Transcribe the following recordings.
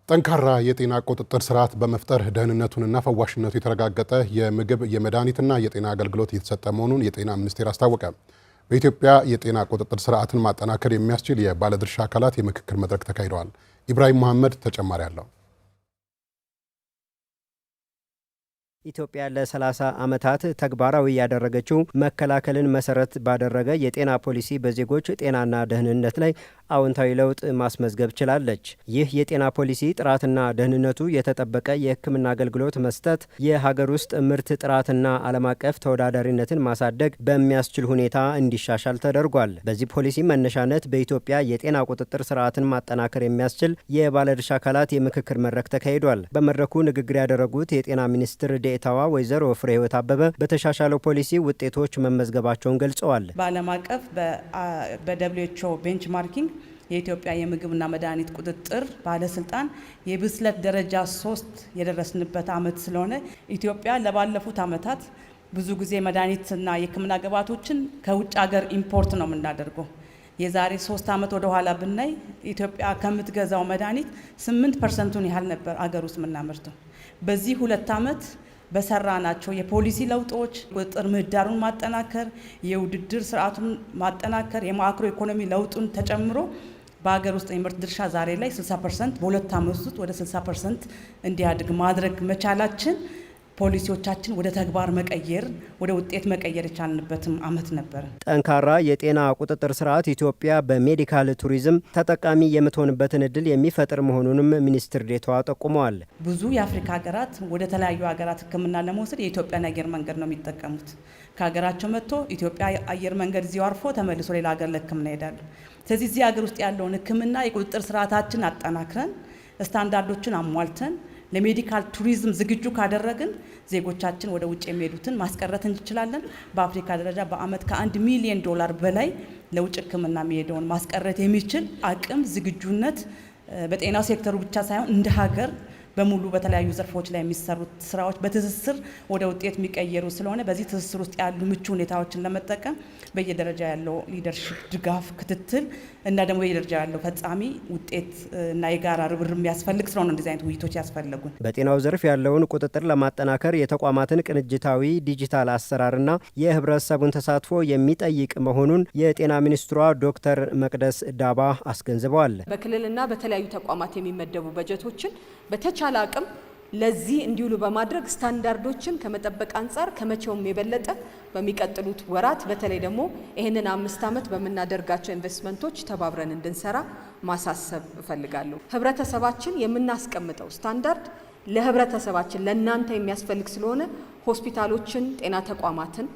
ጠንካራ የጤና ቁጥጥር ስርዓት በመፍጠር ደህንነቱንና ፈዋሽነቱ የተረጋገጠ የምግብ የመድኃኒትና የጤና አገልግሎት እየተሰጠ መሆኑን የጤና ሚኒስቴር አስታወቀ። በኢትዮጵያ የጤና ቁጥጥር ስርዓትን ማጠናከር የሚያስችል የባለድርሻ አካላት የምክክር መድረክ ተካሂደዋል። ኢብራሂም መሐመድ ተጨማሪ አለው። ኢትዮጵያ ለ30 ዓመታት ተግባራዊ ያደረገችው መከላከልን መሰረት ባደረገ የጤና ፖሊሲ በዜጎች ጤናና ደህንነት ላይ አዎንታዊ ለውጥ ማስመዝገብ ችላለች። ይህ የጤና ፖሊሲ ጥራትና ደህንነቱ የተጠበቀ የሕክምና አገልግሎት መስጠት፣ የሀገር ውስጥ ምርት ጥራትና ዓለም አቀፍ ተወዳዳሪነትን ማሳደግ በሚያስችል ሁኔታ እንዲሻሻል ተደርጓል። በዚህ ፖሊሲ መነሻነት በኢትዮጵያ የጤና ቁጥጥር ስርዓትን ማጠናከር የሚያስችል የባለድርሻ አካላት የምክክር መድረክ ተካሂዷል። በመድረኩ ንግግር ያደረጉት የጤና ሚኒስትር ዴኤታዋ ወይዘሮ ፍሬህይወት አበበ በተሻሻለው ፖሊሲ ውጤቶች መመዝገባቸውን ገልጸዋል። በዓለም አቀፍ በWHO ቤንችማርኪንግ የኢትዮጵያ የምግብና መድኃኒት ቁጥጥር ባለስልጣን የብስለት ደረጃ 3 የደረስንበት ዓመት ስለሆነ ኢትዮጵያ ለባለፉት ዓመታት ብዙ ጊዜ መድኃኒትና የሕክምና ግብዓቶችን ከውጭ ሀገር ኢምፖርት ነው የምናደርገው። የዛሬ 3 ዓመት ወደ ኋላ ብናይ ኢትዮጵያ ከምትገዛው መድኃኒት 8% ያህል ነበር አገር ውስጥ የምናመርተው። በዚህ 2 ዓመት በሰራናቸው የፖሊሲ ለውጦች ቁጥጥር ምህዳሩን ማጠናከር፣ የውድድር ስርዓቱን ማጠናከር፣ የማክሮ ኢኮኖሚ ለውጡን ተጨምሮ በሀገር ውስጥ የምርት ድርሻ ዛሬ ላይ 60% በ2 ዓመት ውስጥ ወደ 60% እንዲያድግ ማድረግ መቻላችን ፖሊሲዎቻችን ወደ ተግባር መቀየር ወደ ውጤት መቀየር የቻልንበትም ዓመት ነበር። ጠንካራ የጤና ቁጥጥር ስርዓት ኢትዮጵያ በሜዲካል ቱሪዝም ተጠቃሚ የምትሆንበትን እድል የሚፈጥር መሆኑንም ሚኒስትር ዴኤታዋ ጠቁመዋል። ብዙ የአፍሪካ ሀገራት ወደ ተለያዩ ሀገራት ሕክምና ለመውሰድ የኢትዮጵያን አየር መንገድ ነው የሚጠቀሙት። ከሀገራቸው መጥቶ ኢትዮጵያ አየር መንገድ እዚሁ አርፎ ተመልሶ ሌላ ሀገር ለሕክምና ይሄዳሉ። ስለዚህ እዚህ ሀገር ውስጥ ያለውን ሕክምና የቁጥጥር ስርዓታችን አጠናክረን ስታንዳርዶችን አሟልተን ለሜዲካል ቱሪዝም ዝግጁ ካደረግን ዜጎቻችን ወደ ውጭ የሚሄዱትን ማስቀረት እንችላለን። በአፍሪካ ደረጃ በአመት ከ$1 ሚሊዮን በላይ ለውጭ ሕክምና የሚሄደውን ማስቀረት የሚችል አቅም፣ ዝግጁነት በጤናው ሴክተሩ ብቻ ሳይሆን እንደ ሀገር በሙሉ በተለያዩ ዘርፎች ላይ የሚሰሩት ስራዎች በትስስር ወደ ውጤት የሚቀየሩ ስለሆነ በዚህ ትስስር ውስጥ ያሉ ምቹ ሁኔታዎችን ለመጠቀም በየደረጃ ያለው ሊደርሺፕ ድጋፍ፣ ክትትል እና ደግሞ በየደረጃ ያለው ፈጻሚ ውጤት እና የጋራ ርብርብ የሚያስፈልግ ስለሆነ እንደዚህ አይነት ውይይቶች ያስፈልጉን። በጤናው ዘርፍ ያለውን ቁጥጥር ለማጠናከር የተቋማትን ቅንጅታዊ ዲጂታል አሰራርና የህብረተሰቡን ተሳትፎ የሚጠይቅ መሆኑን የጤና ሚኒስትሯ ዶክተር መቅደስ ዳባ አስገንዝበዋል። በክልልና በተለያዩ ተቋማት የሚመደቡ በጀቶችን በተቻለ አቅም ለዚህ እንዲውሉ በማድረግ ስታንዳርዶችን ከመጠበቅ አንጻር ከመቼውም የበለጠ በሚቀጥሉት ወራት በተለይ ደግሞ ይህንን 5 ዓመት በምናደርጋቸው ኢንቨስትመንቶች ተባብረን እንድንሰራ ማሳሰብ እፈልጋለሁ። ህብረተሰባችን የምናስቀምጠው ስታንዳርድ ለህብረተሰባችን ለእናንተ የሚያስፈልግ ስለሆነ ሆስፒታሎችን፣ ጤና ተቋማትን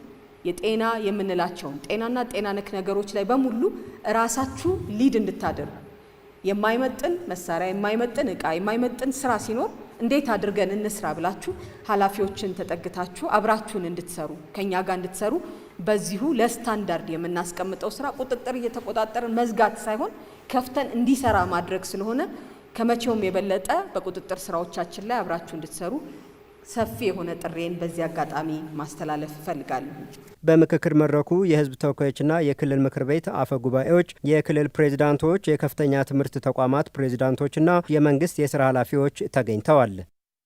የጤና የምንላቸውን ጤናና ጤና ነክ ነገሮች ላይ በሙሉ ራሳችሁ ሊድ እንድታደርጉ የማይመጥን መሳሪያ፣ የማይመጥን እቃ፣ የማይመጥን ስራ ሲኖር እንዴት አድርገን እንስራ ብላችሁ ኃላፊዎችን ተጠግታችሁ አብራችሁን እንድትሰሩ ከኛ ጋር እንድትሰሩ በዚሁ ለስታንዳርድ የምናስቀምጠው ስራ ቁጥጥር እየተቆጣጠርን መዝጋት ሳይሆን ከፍተን እንዲሰራ ማድረግ ስለሆነ ከመቼውም የበለጠ በቁጥጥር ስራዎቻችን ላይ አብራችሁ እንድትሰሩ ሰፊ የሆነ ጥሬን በዚህ አጋጣሚ ማስተላለፍ እፈልጋለሁ። በምክክር መድረኩ የህዝብ ተወካዮችና የክልል ምክር ቤት አፈ ጉባኤዎች፣ የክልል ፕሬዝዳንቶች፣ የከፍተኛ ትምህርት ተቋማት ፕሬዝዳንቶችና የመንግስት የስራ ኃላፊዎች ተገኝተዋል።